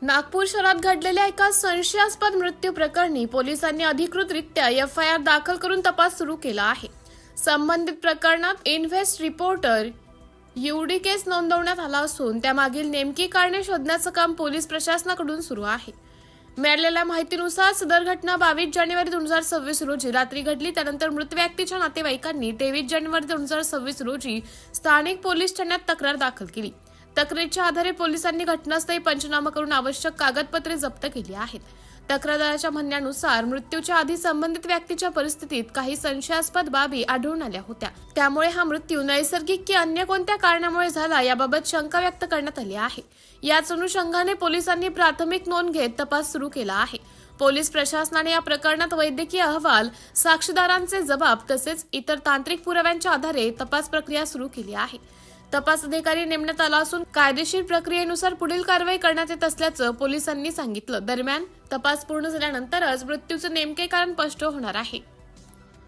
नागपूर शहरात घडलेल्या एका संशयास्पद मृत्यू प्रकरणी पोलिसांनी अधिकृतरित्या एफआयआर दाखल करून तपास सुरू केला आहे। संबंधित प्रकरणात इन्व्हेस्ट रिपोर्टर यूडी केस नोंदवण्यात आला असून त्यामागील नेमकी कारणे शोधण्याचं काम पोलीस प्रशासनाकडून सुरू आहे। मिळालेल्या माहितीनुसार सदर घटना 22 जानेवारी 2026 रोजी रात्री घडली। त्यानंतर मृत व्यक्तीच्या नातेवाईकांनी 23 जानेवारी 2026 रोजी स्थानिक पोलीस ठाण्यात तक्रार दाखल केली। तक्रारीच्या आधारे पोलिसांनी घटनास्थळी पंचनामा करून आवश्यक कागदपत्रे जप्त केली आहेत। तक्रारदाराच्या म्हणण्यानुसार मृत्यूच्या आधी संबंधित व्यक्तीच्या परिस्थितीत काही संशयास्पद बाबी आढळून आल्या होत्या। त्यामुळे हा मृत्यू नैसर्गिक की अन्य कोणत्या कारणामुळे झाला याबाबत शंका व्यक्त करण्यात आली आहे। याच अनुषंगाने पोलिसांनी प्राथमिक नोंद घेत तपास सुरू केला आहे। पोलीस प्रशासनाने या प्रकरणात वैद्यकीय अहवाल, साक्षीदारांचे जबाब तसेच इतर तांत्रिक पुराव्यांच्या आधारे तपास प्रक्रिया सुरू केली आहे। तपास अधिकारी नेमण्यात आला असून कायदेशीर प्रक्रियेनुसार पुढील कारवाई करण्यात येत असल्याचं पोलिसांनी सांगितलं। दरम्यान तपास पूर्ण झाल्यानंतरच मृत्यूचे नेमके कारण स्पष्ट होणार आहे।